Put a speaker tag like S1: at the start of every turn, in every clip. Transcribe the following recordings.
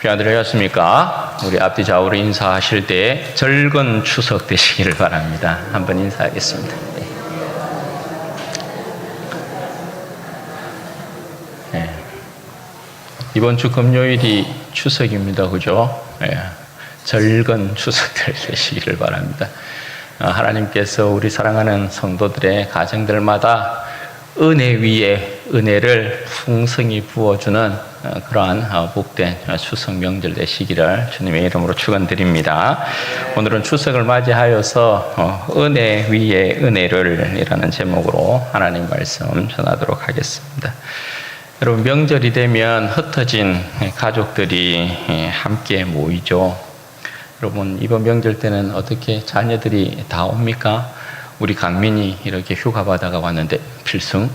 S1: 안녕하십니까? 우리 앞뒤 좌우로 인사하실 때 즐거운 추석 되시기를 바랍니다. 한번 인사하겠습니다. 네. 이번 주 금요일이 추석입니다. 그죠? 네. 즐거운 추석 되시기를 바랍니다. 하나님께서 우리 사랑하는 성도들의 가정들마다 은혜 위에 은혜를 풍성히 부어주는 그러한 복된 추석 명절 되시기를 주님의 이름으로 축원드립니다. 오늘은 추석을 맞이하여서 은혜 위에 은혜를 이라는 제목으로 하나님 말씀 전하도록 하겠습니다. 여러분, 명절이 되면 흩어진 가족들이 함께 모이죠. 여러분, 이번 명절 때는 어떻게 자녀들이 다 옵니까? 우리 강민이 이렇게 휴가 받아가 왔는데 필승.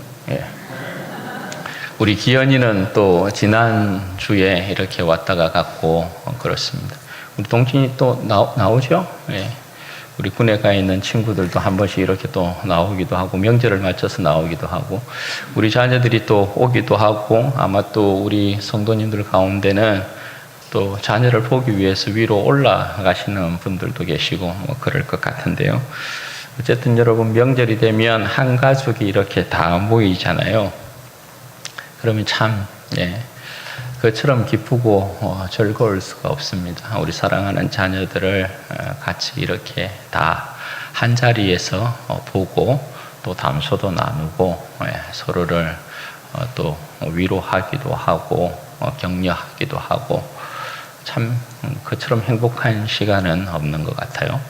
S1: 우리 기현이는 또 지난주에 이렇게 왔다가 갔고 그렇습니다. 우리 동진이 또 나오죠? 우리 군에 가 있는 친구들도 한 번씩 이렇게 또 나오기도 하고 명절을 맞춰서 나오기도 하고 우리 자녀들이 또 오기도 하고 아마 또 우리 성도님들 가운데는 또 자녀를 보기 위해서 위로 올라가시는 분들도 계시고 뭐 그럴 것 같은데요. 어쨌든 여러분, 명절이 되면 한 가족이 이렇게 다 모이잖아요. 그러면 참 그처럼 기쁘고 즐거울 수가 없습니다. 우리 사랑하는 자녀들을 같이 이렇게 다 한 자리에서 보고 또 담소도 나누고 서로를 또 위로하기도 하고 격려하기도 하고 참 그처럼 행복한 시간은 없는 것 같아요.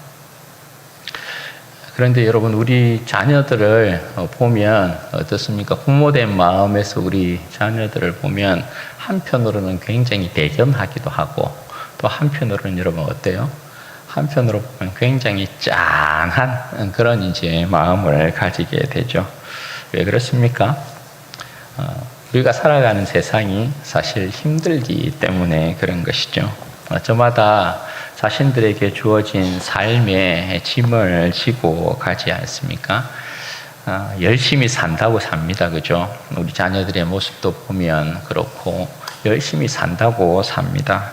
S1: 그런데 여러분, 우리 자녀들을 보면 어떻습니까? 부모된 마음에서 우리 자녀들을 보면 한편으로는 굉장히 대견하기도 하고 또 한편으로는 여러분 어때요? 한편으로 보면 굉장히 짠한 그런 이제 마음을 가지게 되죠. 왜 그렇습니까? 우리가 살아가는 세상이 사실 힘들기 때문에 그런 것이죠. 저마다 자신들에게 주어진 삶의 짐을 지고 가지 않습니까? 열심히 산다고 삽니다. 그죠? 우리 자녀들의 모습도 보면 그렇고 열심히 산다고 삽니다.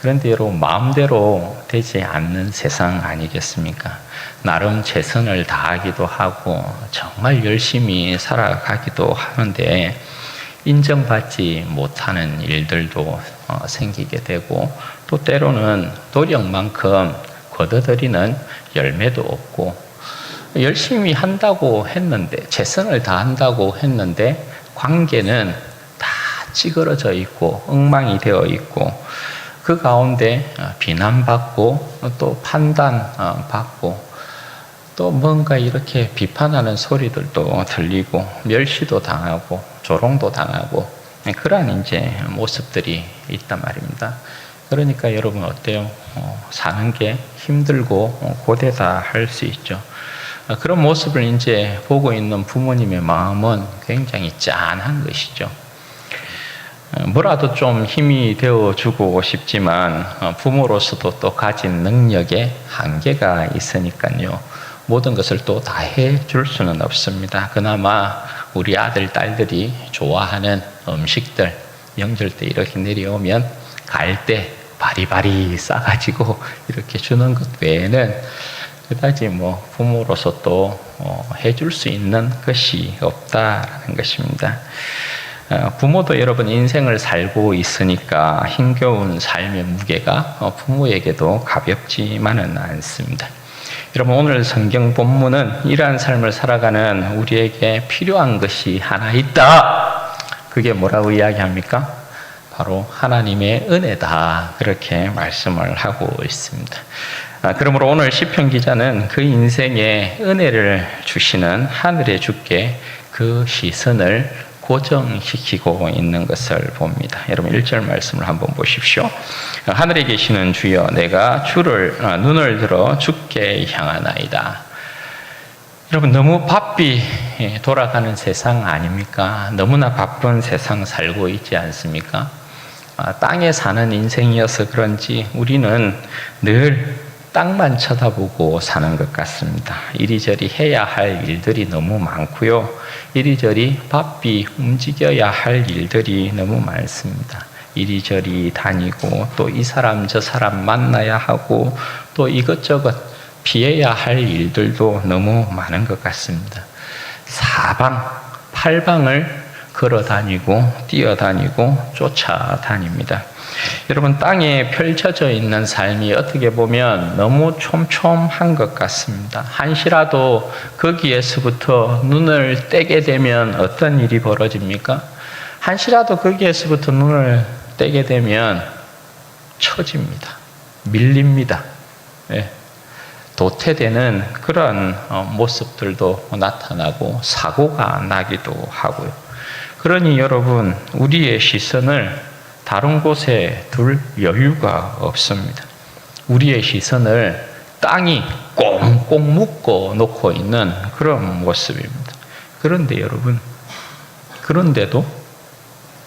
S1: 그런데 여러분, 마음대로 되지 않는 세상 아니겠습니까? 나름 최선을 다하기도 하고 정말 열심히 살아가기도 하는데 인정받지 못하는 일들도 생기게 되고 또 때로는 노력만큼 거둬들이는 열매도 없고 열심히 한다고 했는데 최선을 다한다고 했는데 관계는 다 찌그러져 있고 엉망이 되어 있고 그 가운데 비난받고 또 판단받고 또 뭔가 이렇게 비판하는 소리들도 들리고 멸시도 당하고 조롱도 당하고 그러한 이제 모습들이 있단 말입니다. 그러니까 여러분 어때요? 사는 게 힘들고 고되다 할 수 있죠. 그런 모습을 이제 보고 있는 부모님의 마음은 굉장히 짠한 것이죠. 뭐라도 좀 힘이 되어주고 싶지만 부모로서도 또 가진 능력에 한계가 있으니까요. 모든 것을 또 다 해줄 수는 없습니다. 그나마 우리 아들, 딸들이 좋아하는 음식들 명절 때 이렇게 내려오면 갈 때 바리바리 싸가지고 이렇게 주는 것 외에는 그다지 뭐 부모로서 또 해줄 수 있는 것이 없다라는 것입니다. 부모도 여러분 인생을 살고 있으니까 힘겨운 삶의 무게가 부모에게도 가볍지만은 않습니다. 여러분, 오늘 성경 본문은 이러한 삶을 살아가는 우리에게 필요한 것이 하나 있다. 그게 뭐라고 이야기합니까? 바로 하나님의 은혜다. 그렇게 말씀을 하고 있습니다. 그러므로 오늘 시편 기자는 그 인생에 은혜를 주시는 하늘의 주께 그 시선을 고정시키고 있는 것을 봅니다. 여러분 1절 말씀을 한번 보십시오. 하늘에 계시는 주여, 내가 눈을 들어 주께 향하나이다. 여러분, 너무 바삐 돌아가는 세상 아닙니까? 너무나 바쁜 세상 살고 있지 않습니까? 땅에 사는 인생이어서 그런지 우리는 늘 땅만 쳐다보고 사는 것 같습니다. 이리저리 해야 할 일들이 너무 많고요. 이리저리 바삐 움직여야 할 일들이 너무 많습니다. 이리저리 다니고 또 이 사람 저 사람 만나야 하고 또 이것저것 피해야 할 일들도 너무 많은 것 같습니다. 사방, 팔방을 걸어 다니고 뛰어다니고 쫓아다닙니다. 여러분, 땅에 펼쳐져 있는 삶이 어떻게 보면 너무 촘촘한 것 같습니다. 한시라도 거기에서부터 눈을 떼게 되면 어떤 일이 벌어집니까? 한시라도 거기에서부터 눈을 떼게 되면 처집니다. 밀립니다. 네. 도태되는 그런 모습들도 나타나고 사고가 나기도 하고요. 그러니 여러분, 우리의 시선을 다른 곳에 둘 여유가 없습니다. 우리의 시선을 땅이 꽁꽁 묶어 놓고 있는 그런 모습입니다. 그런데 여러분, 그런데도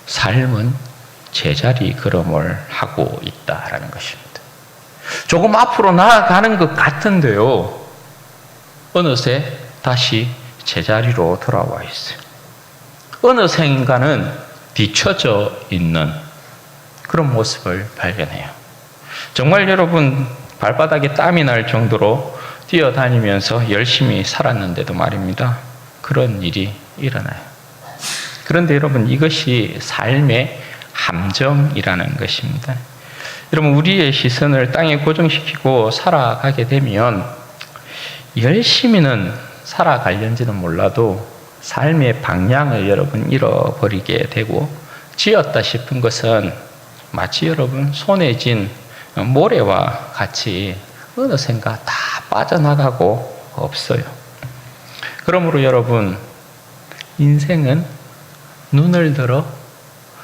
S1: 삶은 제자리 걸음을 하고 있다라는 것입니다. 조금 앞으로 나아가는 것 같은데요, 어느새 다시 제자리로 돌아와 있어요. 어느새인가는 뒤처져 있는 그런 모습을 발견해요. 정말 여러분, 발바닥에 땀이 날 정도로 뛰어다니면서 열심히 살았는데도 말입니다, 그런 일이 일어나요. 그런데 여러분, 이것이 삶의 함정이라는 것입니다. 여러분, 우리의 시선을 땅에 고정시키고 살아가게 되면 열심히는 살아가려는지는 몰라도 삶의 방향을 여러분 잃어버리게 되고, 지었다 싶은 것은 마치 여러분 손에 쥔 모래와 같이 어느샌가 다 빠져나가고 없어요. 그러므로 여러분, 인생은 눈을 들어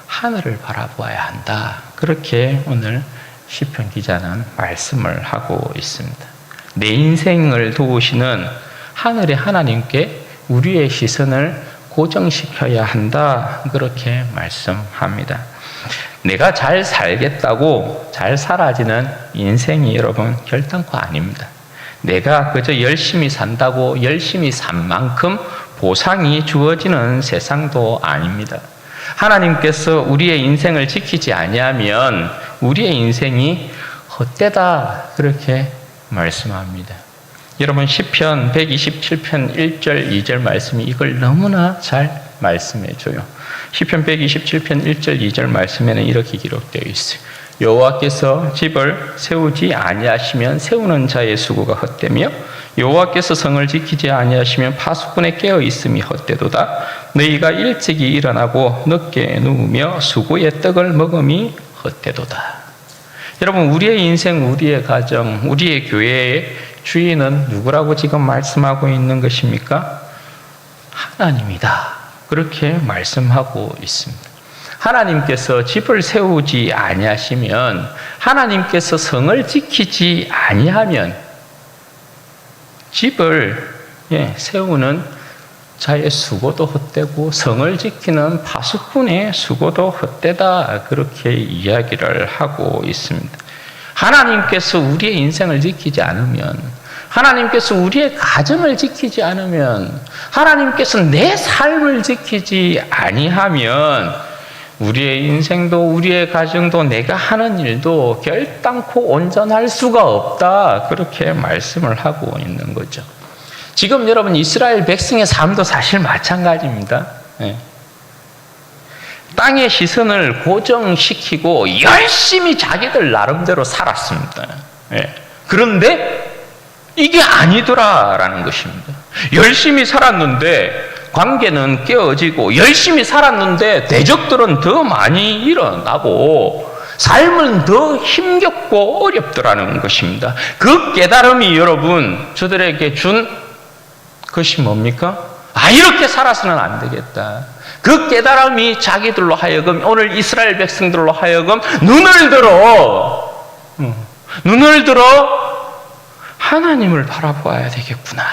S1: 하늘을 바라보아야 한다, 그렇게 오늘 시편 기자는 말씀을 하고 있습니다. 내 인생을 도우시는 하늘의 하나님께 우리의 시선을 고정시켜야 한다, 그렇게 말씀합니다. 내가 잘 살겠다고 잘 살아지는 인생이 여러분 결단코 아닙니다. 내가 그저 열심히 산다고 열심히 산 만큼 보상이 주어지는 세상도 아닙니다. 하나님께서 우리의 인생을 지키지 아니하면 우리의 인생이 헛되다, 그렇게 말씀합니다. 여러분, 시편 127편 1절 2절 말씀이 이걸 너무나 잘 말씀해 줘요. 시편 127편 1절 2절 말씀에는 이렇게 기록되어 있어요. 여호와께서 집을 세우지 아니하시면 세우는 자의 수고가 헛되며 여호와께서 성을 지키지 아니하시면 파수꾼의 깨어 있음이 헛되도다. 너희가 일찍이 일어나고 늦게 누우며 수고의 떡을 먹음이 헛되도다. 여러분, 우리의 인생, 우리의 가정, 우리의 교회의 주인은 누구라고 지금 말씀하고 있는 것입니까? 하나님이다, 그렇게 말씀하고 있습니다. 하나님께서 집을 세우지 아니하시면, 하나님께서 성을 지키지 아니하면 집을 세우는 자의 수고도 헛되고 성을 지키는 파수꾼의 수고도 헛되다, 그렇게 이야기를 하고 있습니다. 하나님께서 우리의 인생을 지키지 않으면, 하나님께서 우리의 가정을 지키지 않으면, 하나님께서 내 삶을 지키지 아니하면 우리의 인생도 우리의 가정도 내가 하는 일도 결단코 온전할 수가 없다, 그렇게 말씀을 하고 있는 거죠. 지금 여러분, 이스라엘 백성의 삶도 사실 마찬가지입니다. 땅의 시선을 고정시키고 열심히 자기들 나름대로 살았습니다. 그런데 이게 아니더라라는 것입니다. 열심히 살았는데 관계는 깨어지고, 열심히 살았는데 대적들은 더 많이 일어나고, 삶은 더 힘겹고 어렵더라는 것입니다. 그 깨달음이 여러분 저들에게 준 것이 뭡니까? 이렇게 살아서는 안 되겠다. 그 깨달음이 자기들로 하여금, 오늘 이스라엘 백성들로 하여금 눈을 들어 하나님을 바라보아야 되겠구나.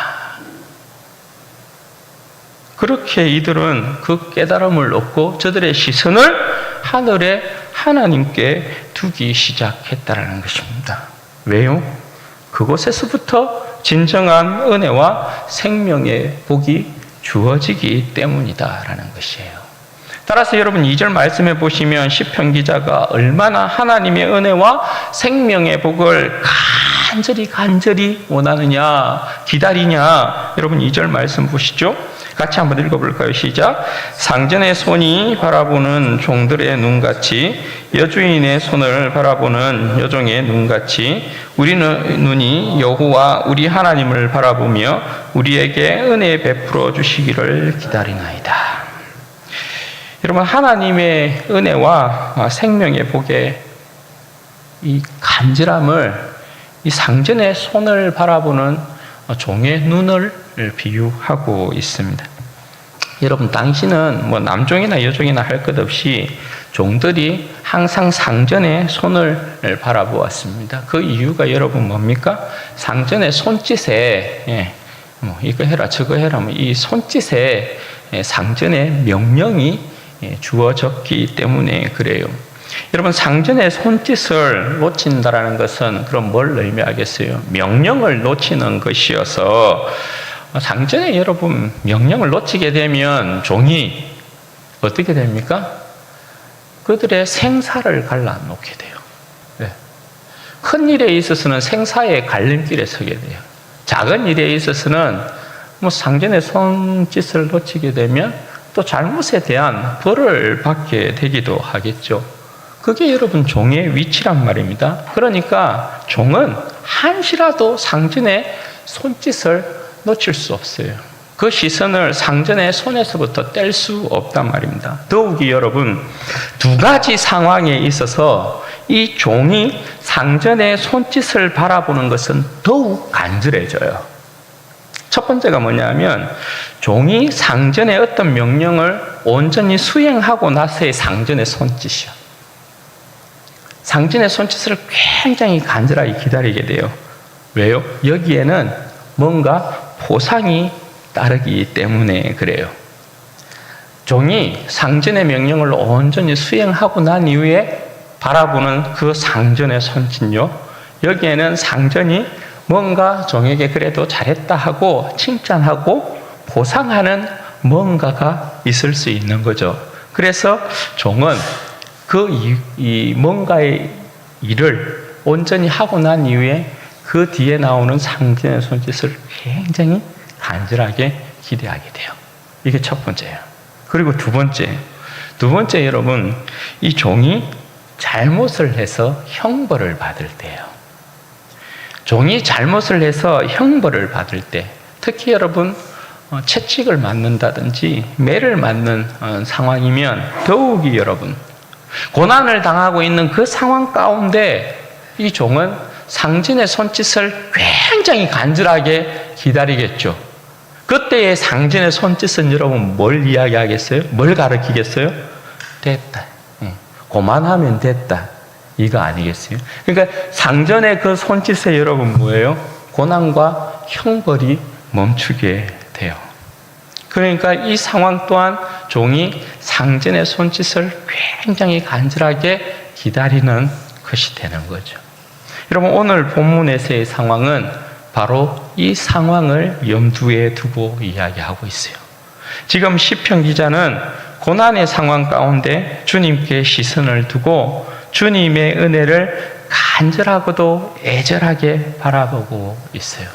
S1: 그렇게 이들은 그 깨달음을 얻고 저들의 시선을 하늘의 하나님께 두기 시작했다는 것입니다. 왜요? 그곳에서부터 진정한 은혜와 생명의 복이 주어지기 때문이다라는 것이에요. 따라서 여러분 2절 말씀해 보시면 시편 기자가 얼마나 하나님의 은혜와 생명의 복을 간절히 원하느냐, 기다리냐. 여러분 2절 말씀 보시죠. 같이 한번 읽어볼까요? 시작. 상전의 손이 바라보는 종들의 눈같이, 여주인의 손을 바라보는 여종의 눈같이 우리 눈이 여호와 우리 하나님을 바라보며 우리에게 은혜 베풀어 주시기를 기다리나이다. 여러분, 하나님의 은혜와 생명의 복의 이 간절함을 이 상전의 손을 바라보는 종의 눈을 비유하고 있습니다. 여러분, 당시는 뭐 남종이나 여종이나 할 것 없이 종들이 항상 상전의 손을 바라보았습니다. 그 이유가 여러분 뭡니까? 상전의 손짓에 이거 해라 저거 해라 이 손짓에 상전의 명령이 주어졌기 때문에 그래요. 여러분, 상전의 손짓을 놓친다라는 것은 그럼 뭘 의미하겠어요? 명령을 놓치는 것이어서 상전에 여러분 명령을 놓치게 되면 종이 어떻게 됩니까? 그들의 생사를 갈라놓게 돼요. 네. 큰 일에 있어서는 생사의 갈림길에 서게 돼요. 작은 일에 있어서는 뭐 상전의 손짓을 놓치게 되면 또 잘못에 대한 벌을 받게 되기도 하겠죠. 그게 여러분 종의 위치란 말입니다. 그러니까 종은 한시라도 상전의 손짓을 놓칠 수 없어요. 그 시선을 상전의 손에서부터 뗄 수 없단 말입니다. 더욱이 여러분, 두 가지 상황에 있어서 이 종이 상전의 손짓을 바라보는 것은 더욱 간절해져요. 첫 번째가 뭐냐면 종이 상전의 어떤 명령을 온전히 수행하고 나서의 상전의 손짓이요. 상전의 손짓을 굉장히 간절하게 기다리게 돼요. 왜요? 여기에는 뭔가 보상이 따르기 때문에 그래요. 종이 상전의 명령을 온전히 수행하고 난 이후에 바라보는 그 상전의 손짓요. 여기에는 상전이 뭔가 종에게 그래도 잘했다 하고 칭찬하고 보상하는 뭔가가 있을 수 있는 거죠. 그래서 종은 이 뭔가의 일을 온전히 하고 난 이후에 그 뒤에 나오는 상전의 손짓을 굉장히 간절하게 기대하게 돼요. 이게 첫 번째예요. 그리고 두 번째 여러분, 이 종이 잘못을 해서 형벌을 받을 때예요. 종이 잘못을 해서 형벌을 받을 때, 특히 여러분 채찍을 맞는다든지 매를 맞는 상황이면 더욱이 여러분 고난을 당하고 있는 그 상황 가운데 이 종은 상전의 손짓을 굉장히 간절하게 기다리겠죠. 그때의 상전의 손짓은 여러분 뭘 이야기하겠어요? 뭘 가르치겠어요? 됐다. 고만하면 됐다. 이거 아니겠어요? 그러니까 상전의 그 손짓에 여러분 뭐예요? 고난과 형벌이 멈추게 돼요. 그러니까 이 상황 또한 종이 상전의 손짓을 굉장히 간절하게 기다리는 것이 되는 거죠. 여러분, 오늘 본문에서의 상황은 바로 이 상황을 염두에 두고 이야기하고 있어요. 지금 시편 기자는 고난의 상황 가운데 주님께 시선을 두고 주님의 은혜를 간절하고도 애절하게 바라보고 있어요.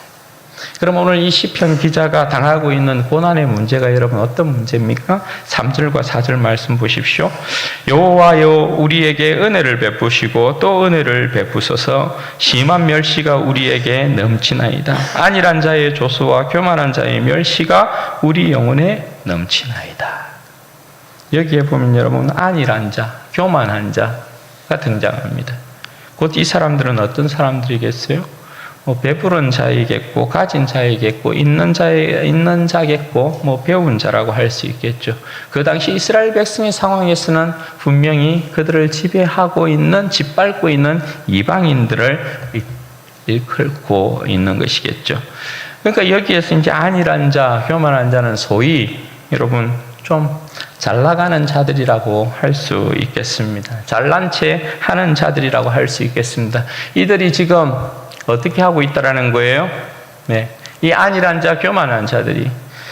S1: 그럼 오늘 이 시편 기자가 당하고 있는 고난의 문제가 여러분 어떤 문제입니까? 3절과 4절 말씀 보십시오. 여호와여, 우리에게 은혜를 베푸시고 또 은혜를 베푸소서. 심한 멸시가 우리에게 넘치나이다. 안일한 자의 조소와 교만한 자의 멸시가 우리 영혼에 넘치나이다. 여기에 보면 여러분 안일한 자, 교만한 자가 등장합니다. 곧 이 사람들은 어떤 사람들이겠어요? 배부른 자이겠고, 가진 자이겠고, 있는 자겠고, 배운 자라고 할 수 있겠죠. 그 당시 이스라엘 백성의 상황에서는 분명히 그들을 지배하고 있는, 짓밟고 있는 이방인들을 일컬고 있는 것이겠죠. 그러니까 여기에서 이제 안일한 자, 교만한 자는 소위 여러분 좀 잘 나가는 자들이라고 할 수 있겠습니다. 잘난 체 하는 자들이라고 할 수 있겠습니다. 이들이 지금 어떻게 하고 있다라는 거예요? 네. 이 안일한 자, 교만한 자들이,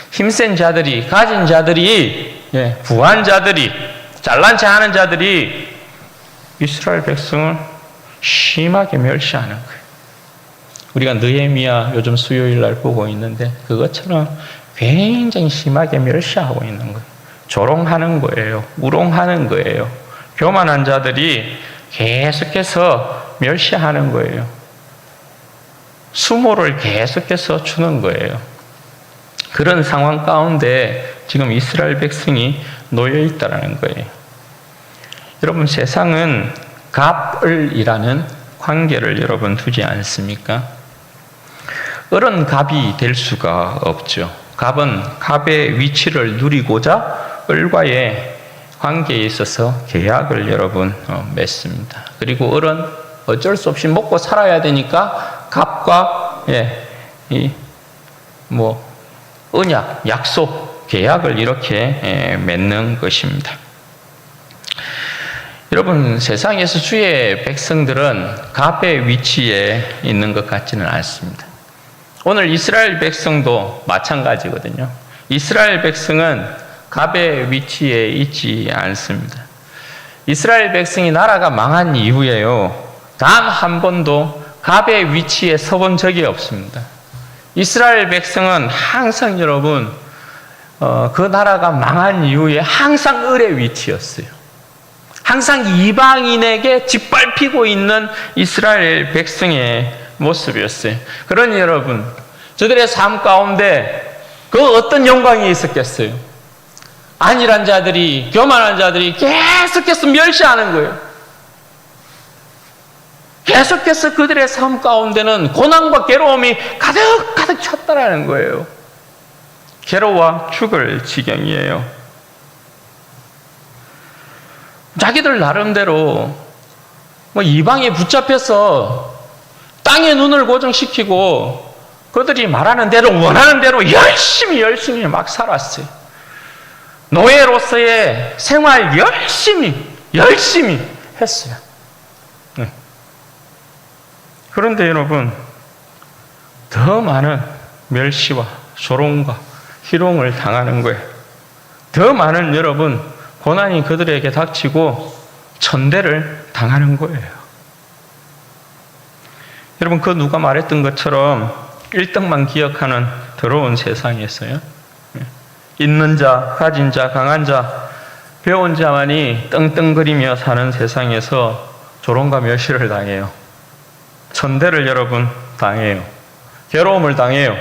S1: 힘센 자들이, 가진 자들이 부한 자들이, 잘난 체 하는 자들이 이스라엘 백성을 심하게 멸시하는 거예요. 우리가 느헤미야 요즘 수요일 날 보고 있는데 그것처럼 굉장히 심하게 멸시하고 있는 거예요. 조롱하는 거예요. 우롱하는 거예요. 교만한 자들이 계속해서 멸시하는 거예요. 수모를 계속해서 주는 거예요. 그런 상황 가운데 지금 이스라엘 백성이 놓여 있다는 거예요. 여러분, 세상은 갑을이라는 관계를 여러분 두지 않습니까? 을은 갑이 될 수가 없죠. 갑은 갑의 위치를 누리고자 을과의 관계에 있어서 계약을 여러분 맺습니다. 그리고 을은 어쩔 수 없이 먹고 살아야 되니까 갑과 언약, 약속, 계약을 이렇게 맺는 것입니다. 여러분, 세상에서 주의 백성들은 갑의 위치에 있는 것 같지는 않습니다. 오늘 이스라엘 백성도 마찬가지거든요. 이스라엘 백성은 갑의 위치에 있지 않습니다. 이스라엘 백성이 나라가 망한 이후에요, 단 한 번도 갑의 위치에 서본 적이 없습니다. 이스라엘 백성은 항상 여러분, 그 나라가 망한 이후에 항상 을의 위치였어요. 항상 이방인에게 짓밟히고 있는 이스라엘 백성의 모습이었어요. 그러니 여러분, 저들의 삶 가운데 그 어떤 영광이 있었겠어요? 안일한 자들이, 교만한 자들이 계속해서 멸시하는 거예요. 계속해서 그들의 삶 가운데는 고난과 괴로움이 가득 찼다라는 거예요. 괴로워 죽을 지경이에요. 자기들 나름대로 이방에 붙잡혀서 땅에 눈을 고정시키고 그들이 말하는 대로, 원하는 대로 열심히 막 살았어요. 노예로서의 생활 열심히 했어요. 그런데 여러분, 더 많은 멸시와 조롱과 희롱을 당하는 거예요. 더 많은 여러분 고난이 그들에게 닥치고 천대를 당하는 거예요. 여러분, 그 누가 말했던 것처럼 1등만 기억하는 더러운 세상에서요, 있는 자, 가진 자, 강한 자, 배운 자만이 떵떵거리며 사는 세상에서 조롱과 멸시를 당해요. 천대를 여러분 당해요. 괴로움을 당해요.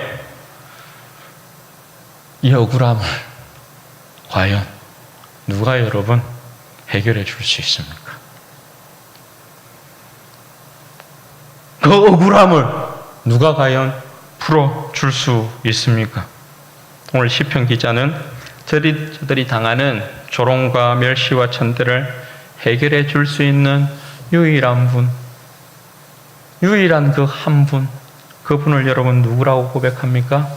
S1: 이 억울함을 과연 누가 여러분 해결해 줄 수 있습니까? 그 억울함을 누가 과연 풀어 줄 수 있습니까? 오늘 시편 기자는 저들이 당하는 조롱과 멸시와 천대를 해결해 줄 수 있는 유일한 분, 유일한 그 한 분, 그분을 여러분 누구라고 고백합니까?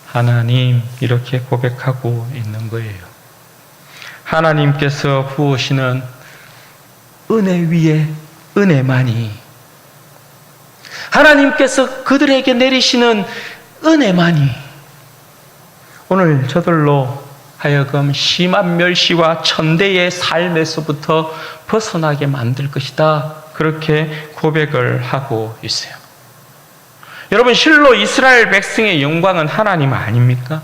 S1: 하나님, 이렇게 고백하고 있는 거예요. 하나님께서 부으시는 은혜 위에 은혜만이, 하나님께서 그들에게 내리시는 은혜만이 오늘 저들로 하여금 심한 멸시와 천대의 삶에서부터 벗어나게 만들 것이다, 그렇게 고백을 하고 있어요. 여러분, 실로 이스라엘 백성의 영광은 하나님 아닙니까?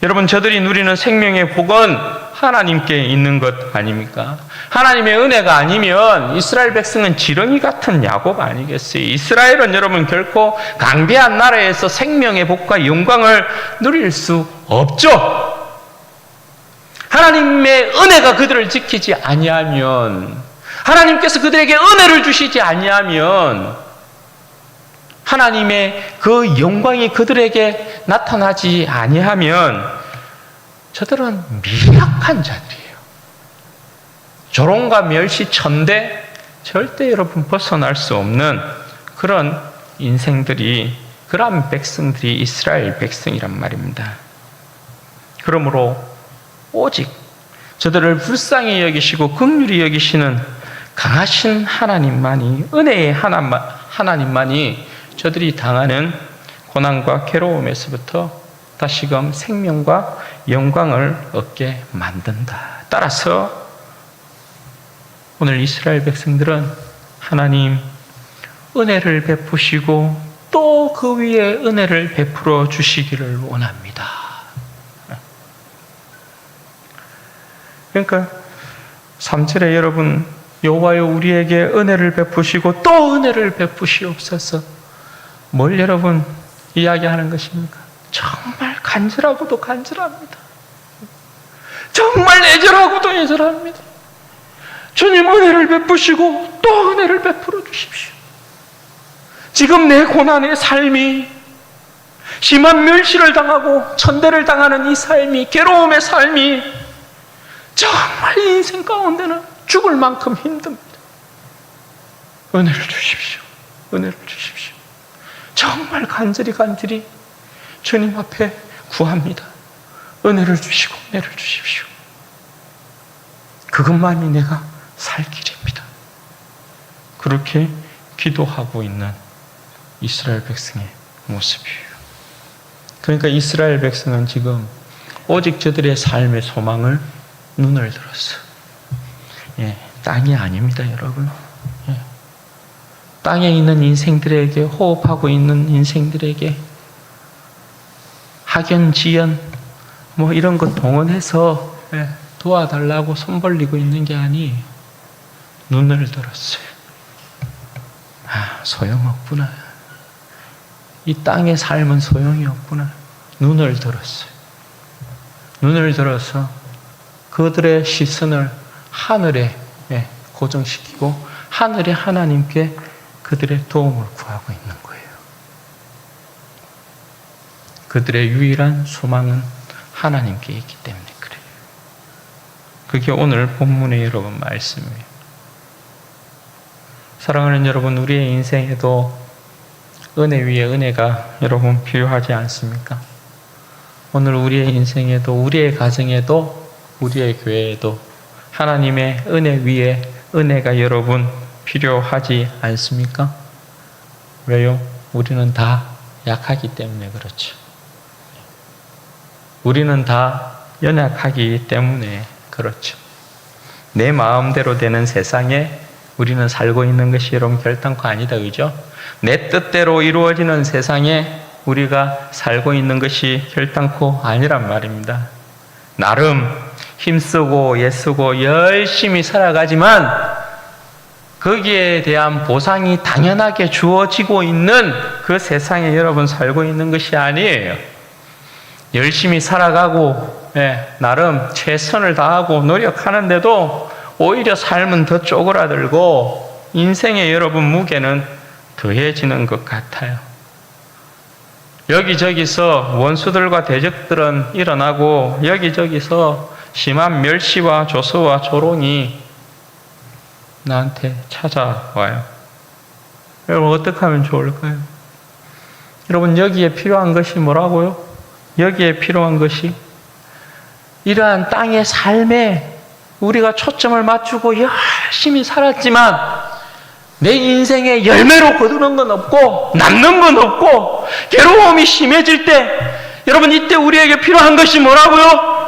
S1: 여러분, 저들이 누리는 생명의 복은 하나님께 있는 것 아닙니까? 하나님의 은혜가 아니면 이스라엘 백성은 지렁이 같은 야곱 아니겠어요? 이스라엘은 여러분 결코 강대한 나라에서 생명의 복과 영광을 누릴 수 없죠. 하나님의 은혜가 그들을 지키지 아니하면, 하나님께서 그들에게 은혜를 주시지 아니하면, 하나님의 그 영광이 그들에게 나타나지 아니하면 저들은 미약한 자들이에요. 조롱과 멸시, 천대, 절대 여러분 벗어날 수 없는 그런 인생들이, 그런 백성들이 이스라엘 백성이란 말입니다. 그러므로 오직 저들을 불쌍히 여기시고 긍휼히 여기시는 강하신 하나님만이, 은혜의 하나님만이 저들이 당하는 고난과 괴로움에서부터 다시금 생명과 영광을 얻게 만든다. 따라서 오늘 이스라엘 백성들은 하나님 은혜를 베푸시고 또 그 위에 은혜를 베풀어 주시기를 원합니다. 그러니까 3절에 여러분, 여호와여 우리에게 은혜를 베푸시고 또 은혜를 베푸시옵소서. 뭘 여러분 이야기하는 것입니까? 정말 간절하고도 간절합니다. 정말 애절하고도 애절합니다. 주님 은혜를 베푸시고 또 은혜를 베풀어 주십시오. 지금 내 고난의 삶이, 심한 멸시를 당하고 천대를 당하는 이 삶이, 괴로움의 삶이 정말 인생 가운데는 죽을 만큼 힘듭니다. 은혜를 주십시오. 은혜를 주십시오. 정말 간절히 주님 앞에 구합니다. 은혜를 주시고 은혜를 주십시오. 그것만이 내가 살 길입니다. 그렇게 기도하고 있는 이스라엘 백성의 모습이에요. 그러니까 이스라엘 백성은 지금 오직 저들의 삶의 소망을 눈을 들었어. 땅이 아닙니다, 여러분. 땅에 있는 인생들에게, 호흡하고 있는 인생들에게 학연, 지연, 이런 것 동원해서 도와달라고 손 벌리고 있는 게 아니에요. 눈을 들었어요. 소용없구나. 이 땅의 삶은 소용이 없구나. 눈을 들었어요. 눈을 들어서 그들의 시선을 하늘에 고정시키고 하늘의 하나님께 그들의 도움을 구하고 있는 거예요. 그들의 유일한 소망은 하나님께 있기 때문에 그래요. 그게 오늘 본문의 여러분 말씀이에요. 사랑하는 여러분, 우리의 인생에도 은혜 위에 은혜가 여러분 필요하지 않습니까? 오늘 우리의 인생에도, 우리의 가정에도, 우리의 교회에도 하나님의 은혜 위에 은혜가 여러분 필요하지 않습니까? 왜요? 우리는 다 약하기 때문에 그렇죠. 우리는 다 연약하기 때문에 그렇죠. 내 마음대로 되는 세상에 우리는 살고 있는 것이 여러분 결단코 아니다, 그죠? 내 뜻대로 이루어지는 세상에 우리가 살고 있는 것이 결단코 아니란 말입니다. 나름 힘쓰고 애쓰고 열심히 살아가지만 거기에 대한 보상이 당연하게 주어지고 있는 그 세상에 여러분 살고 있는 것이 아니에요. 열심히 살아가고 나름 최선을 다하고 노력하는데도 오히려 삶은 더 쪼그라들고 인생의 여러분 무게는 더해지는 것 같아요. 여기저기서 원수들과 대적들은 일어나고 여기저기서 심한 멸시와 조소와 조롱이 나한테 찾아와요. 여러분 어떻게 하면 좋을까요? 여러분 여기에 필요한 것이 뭐라고요? 여기에 필요한 것이 이러한 땅의 삶에 우리가 초점을 맞추고 열심히 살았지만 내 인생에 열매로 거두는 건 없고 남는 건 없고 괴로움이 심해질 때 여러분 이때 우리에게 필요한 것이 뭐라고요?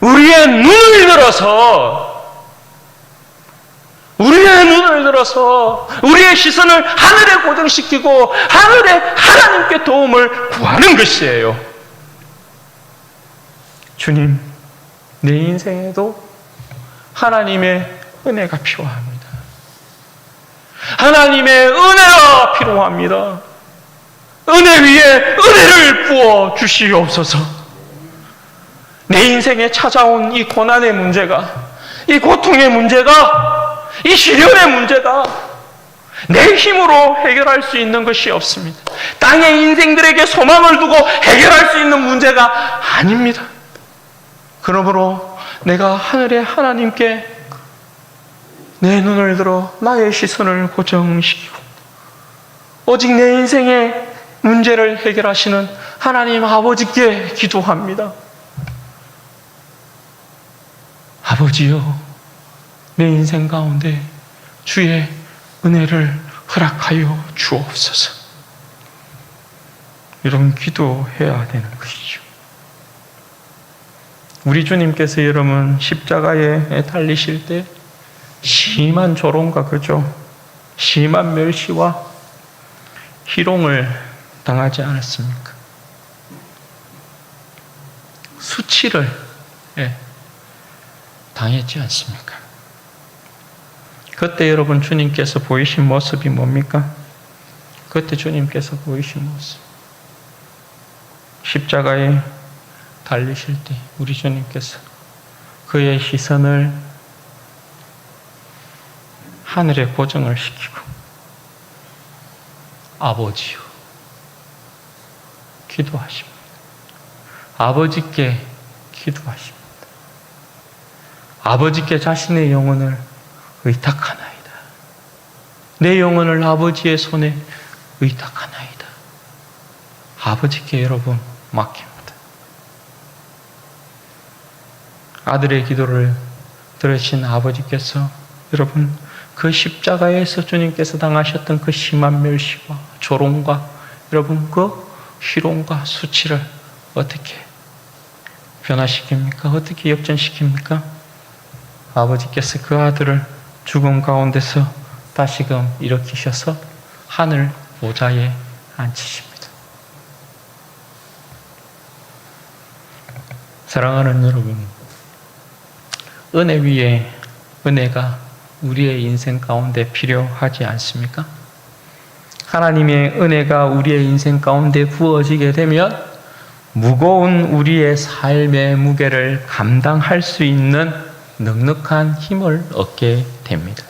S1: 우리의 눈을 들어서 우리의 시선을 하늘에 고정시키고 하늘에 하나님께 도움을 구하는 것이에요. 주님, 내 인생에도 하나님의 은혜가 필요합니다. 하나님의 은혜가 필요합니다. 은혜 위에 은혜를 부어 주시옵소서. 내 인생에 찾아온 이 고난의 문제가, 이 고통의 문제가, 이 시련의 문제가 내 힘으로 해결할 수 있는 것이 없습니다. 땅의 인생들에게 소망을 두고 해결할 수 있는 문제가 아닙니다. 그러므로 내가 하늘의 하나님께 내 눈을 들어 나의 시선을 고정시키고 오직 내 인생의 문제를 해결하시는 하나님 아버지께 기도합니다. 아버지요, 내 인생 가운데 주의 은혜를 허락하여 주옵소서. 여러분 기도해야 되는 것이죠. 우리 주님께서 여러분 십자가에 달리실 때 심한 조롱과 그죠? 심한 멸시와 희롱을 당하지 않았습니까? 수치를 당했지 않습니까? 그때 여러분 주님께서 보이신 모습이 뭡니까? 그때 주님께서 보이신 모습, 십자가에 달리실 때 우리 주님께서 그의 시선을 하늘에 고정을 시키고 아버지요 기도하십니다. 아버지께 기도하십니다. 아버지께 자신의 영혼을 의탁하나이다. 내 영혼을 아버지의 손에 의탁하나이다. 아버지께 여러분 맡깁니다. 아들의 기도를 들으신 아버지께서 여러분 그 십자가에서 주님께서 당하셨던 그 심한 멸시와 조롱과 여러분 그 희롱과 수치를 어떻게 변화시킵니까? 어떻게 역전시킵니까? 아버지께서 그 아들을 죽음 가운데서 다시금 일으키셔서 하늘 보좌에 앉히십니다. 사랑하는 여러분, 은혜 위에 은혜가 우리의 인생 가운데 필요하지 않습니까? 하나님의 은혜가 우리의 인생 가운데 부어지게 되면 무거운 우리의 삶의 무게를 감당할 수 있는 넉넉한 힘을 얻게 됩니다.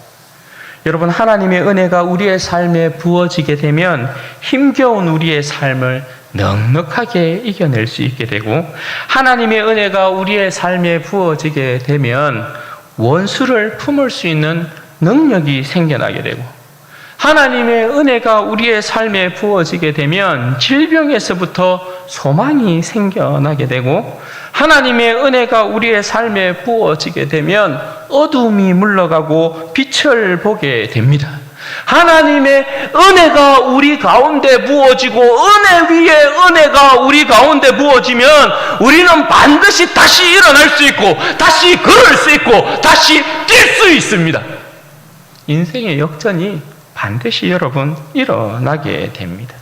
S1: 여러분, 하나님의 은혜가 우리의 삶에 부어지게 되면 힘겨운 우리의 삶을 넉넉하게 이겨낼 수 있게 되고, 하나님의 은혜가 우리의 삶에 부어지게 되면 원수를 품을 수 있는 능력이 생겨나게 되고, 하나님의 은혜가 우리의 삶에 부어지게 되면 질병에서부터 소망이 생겨나게 되고, 하나님의 은혜가 우리의 삶에 부어지게 되면 어둠이 물러가고 빛을 보게 됩니다. 하나님의 은혜가 우리 가운데 부어지고 은혜 위에 은혜가 우리 가운데 부어지면 우리는 반드시 다시 일어날 수 있고 다시 걸을 수 있고 다시 뛸 수 있습니다. 인생의 역전이 반드시 여러분 일어나게 됩니다.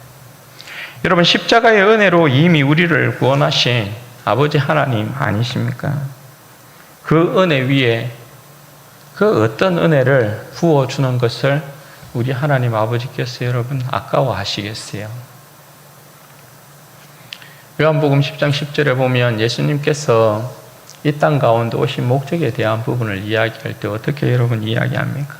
S1: 여러분, 십자가의 은혜로 이미 우리를 구원하신 아버지 하나님 아니십니까? 그 은혜 위에 그 어떤 은혜를 부어주는 것을 우리 하나님 아버지께서 여러분 아까워하시겠어요? 요한복음 10장 10절에 보면 예수님께서 이 땅 가운데 오신 목적에 대한 부분을 이야기할 때 어떻게 여러분 이야기합니까?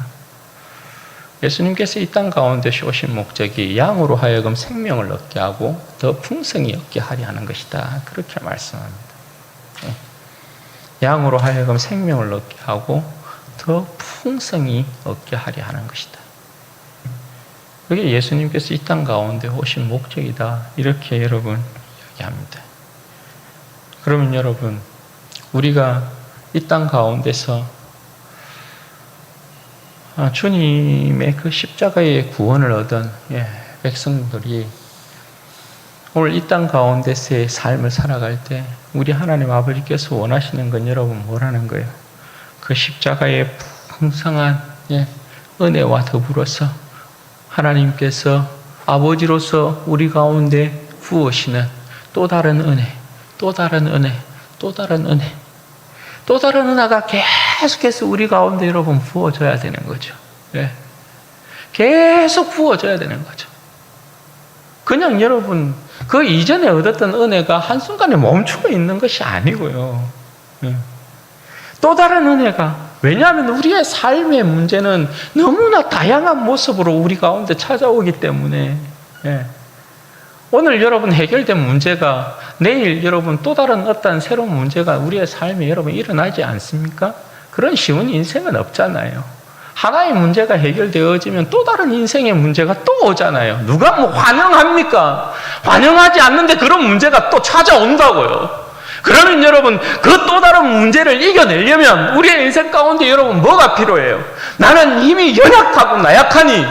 S1: 예수님께서 이 땅 가운데 오신 목적이 양으로 하여금 생명을 얻게 하고 더 풍성히 얻게 하려 하는 것이다. 그렇게 말씀합니다. 양으로 하여금 생명을 얻게 하고 더 풍성히 얻게 하려 하는 것이다. 그게 예수님께서 이 땅 가운데 오신 목적이다. 이렇게 여러분 이야기합니다. 그러면 여러분, 우리가 이 땅 가운데서 주님의 그 십자가의 구원을 얻은 백성들이 오늘 이 땅 가운데서의 삶을 살아갈 때 우리 하나님 아버지께서 원하시는 건 여러분 뭐라는 거예요? 그 십자가의 풍성한 은혜와 더불어서 하나님께서 아버지로서 우리 가운데 부으시는 또 다른 은혜, 또 다른 은혜, 또 다른 은혜, 또 다른 은혜가 계속해서 우리 가운데 여러분 부어져야 되는 거죠. 계속 부어져야 되는 거죠. 그냥 여러분 그 이전에 얻었던 은혜가 한순간에 멈추고 있는 것이 아니고요. 또 다른 은혜가, 왜냐하면 우리의 삶의 문제는 너무나 다양한 모습으로 우리 가운데 찾아오기 때문에 오늘 여러분 해결된 문제가 내일 여러분 또 다른 어떤 새로운 문제가 우리의 삶에 여러분 일어나지 않습니까? 그런 쉬운 인생은 없잖아요. 하나의 문제가 해결되어지면 또 다른 인생의 문제가 또 오잖아요. 누가 뭐 환영합니까? 환영하지 않는데 그런 문제가 또 찾아온다고요. 그러면 여러분 그 또 다른 문제를 이겨내려면 우리의 인생 가운데 여러분 뭐가 필요해요? 나는 이미 연약하고 나약하니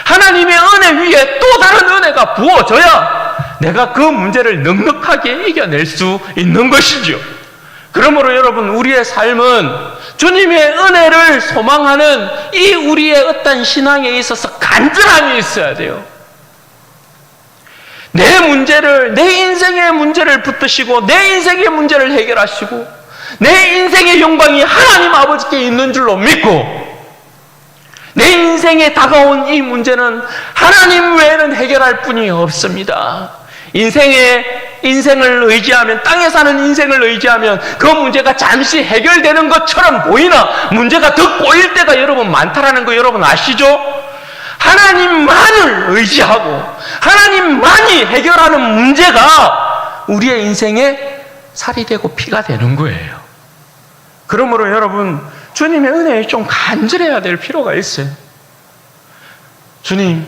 S1: 하나님의 은혜 위에 또 다른 은혜가 부어져야 내가 그 문제를 넉넉하게 이겨낼 수 있는 것이죠. 그러므로 여러분, 우리의 삶은 주님의 은혜를 소망하는 이 우리의 어떤 신앙에 있어서 간절함이 있어야 돼요. 내 문제를, 내 인생의 문제를 붙드시고 내 인생의 문제를 해결하시고 내 인생의 영광이 하나님 아버지께 있는 줄로 믿고, 내 인생에 다가온 이 문제는 하나님 외에는 해결할 분이 없습니다. 인생을 의지하면, 땅에 사는 인생을 의지하면 그 문제가 잠시 해결되는 것처럼 보이나 문제가 더 꼬일 때가 여러분 많다라는 거 여러분 아시죠? 하나님만을 의지하고 하나님만이 해결하는 문제가 우리의 인생에 살이 되고 피가 되는 거예요. 그러므로 여러분, 주님의 은혜에 좀 간절해야 될 필요가 있어요. 주님,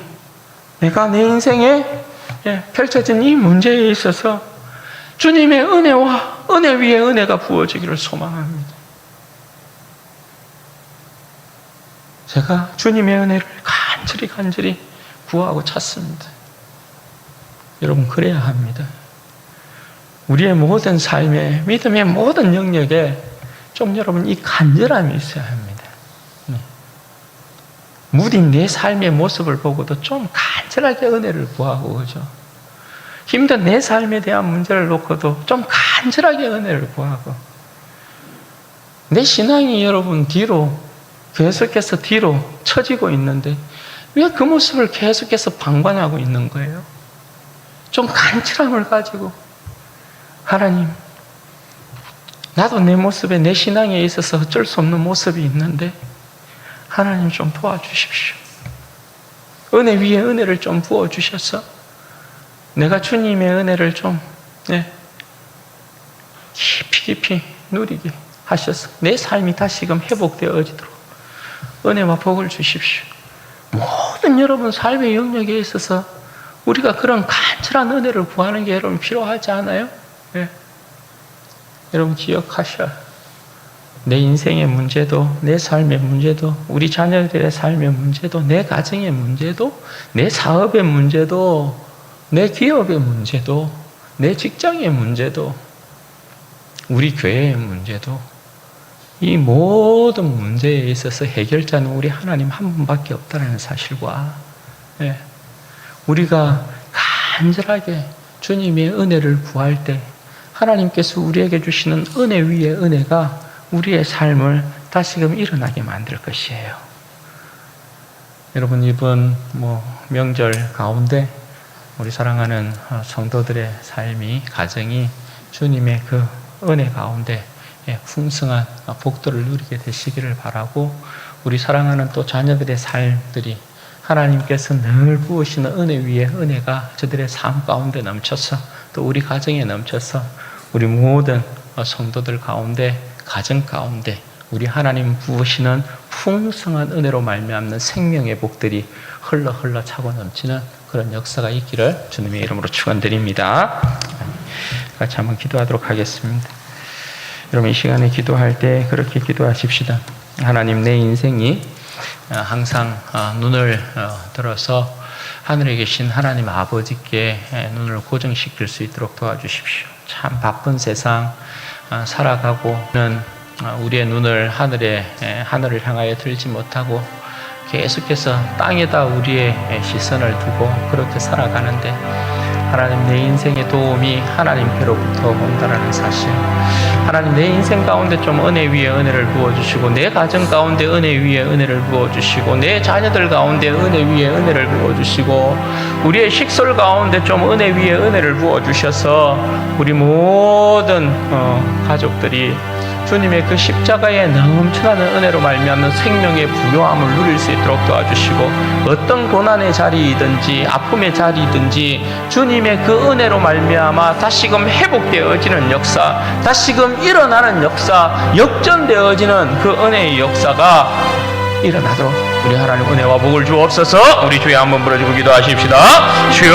S1: 내가 내 인생에 펼쳐진 이 문제에 있어서 주님의 은혜와 은혜 위에 은혜가 부어지기를 소망합니다. 제가 주님의 은혜를 간절히 구하고 찾습니다. 여러분, 그래야 합니다. 우리의 모든 삶에, 믿음의 모든 영역에 좀 여러분 이 간절함이 있어야 합니다. 무딘 내 삶의 모습을 보고도 좀 간절하게 은혜를 구하고, 그죠? 힘든 내 삶에 대한 문제를 놓고도 좀 간절하게 은혜를 구하고, 내 신앙이 여러분 계속해서 뒤로 처지고 있는데 왜 그 모습을 계속해서 방관하고 있는 거예요? 좀 간절함을 가지고, 하나님, 나도 내 모습에, 내 신앙에 있어서 어쩔 수 없는 모습이 있는데 하나님 좀 도와주십시오. 은혜 위에 은혜를 좀 부어주셔서 내가 주님의 은혜를 좀 깊이 누리게 하셔서 내 삶이 다시금 회복되어지도록 은혜와 복을 주십시오. 모든 여러분 삶의 영역에 있어서 우리가 그런 간절한 은혜를 구하는 게 여러분 필요하지 않아요? 여러분 기억하셔야, 내 인생의 문제도, 내 삶의 문제도, 우리 자녀들의 삶의 문제도, 내 가정의 문제도, 내 사업의 문제도, 내 기업의 문제도, 내 직장의 문제도, 우리 교회의 문제도, 이 모든 문제에 있어서 해결자는 우리 하나님 한 분밖에 없다는 사실과, 우리가 간절하게 주님의 은혜를 구할 때 하나님께서 우리에게 주시는 은혜 위에 은혜가 우리의 삶을 다시금 일어나게 만들 것이에요. 여러분, 이번 명절 가운데 우리 사랑하는 성도들의 삶이, 가정이 주님의 그 은혜 가운데 풍성한 복들을 누리게 되시기를 바라고, 우리 사랑하는 또 자녀들의 삶들이 하나님께서 늘 부으시는 은혜 위에 은혜가 저들의 삶 가운데 넘쳐서, 또 우리 가정에 넘쳐서 우리 모든 성도들 가운데, 가정 가운데 우리 하나님 부으시는 풍성한 은혜로 말미암는 생명의 복들이 흘러 차고 넘치는 그런 역사가 있기를 주님의 이름으로 축원드립니다. 같이 한번 기도하도록 하겠습니다. 여러분, 이 시간에 기도할 때 그렇게 기도하십시다. 하나님, 내 인생이 항상 눈을 들어서 하늘에 계신 하나님 아버지께 눈을 고정시킬 수 있도록 도와주십시오. 참 바쁜 세상 살아가고는 우리의 눈을 하늘을 향하여 들지 못하고 계속해서 땅에다 우리의 시선을 두고 그렇게 살아가는데, 하나님, 내 인생의 도움이 하나님께로부터 온다라는 사실, 하나님, 내 인생 가운데 좀 은혜 위에 은혜를 부어주시고, 내 가정 가운데 은혜 위에 은혜를 부어주시고, 내 자녀들 가운데 은혜 위에 은혜를 부어주시고, 우리의 식솔 가운데 좀 은혜 위에 은혜를 부어주셔서 우리 모든 가족들이 주님의 그 십자가의 넘쳐나는 은혜로 말미암는 생명의 부요함을 누릴 수 있도록 도와주시고, 어떤 고난의 자리이든지 아픔의 자리이든지 주님의 그 은혜로 말미암아 다시금 회복되어지는 역사, 다시금 일어나는 역사, 역전되어지는 그 은혜의 역사가 일어나도록 우리 하나님 은혜와 복을 주옵소서. 우리 주여 한번 부르시고 기도하십시다. 주여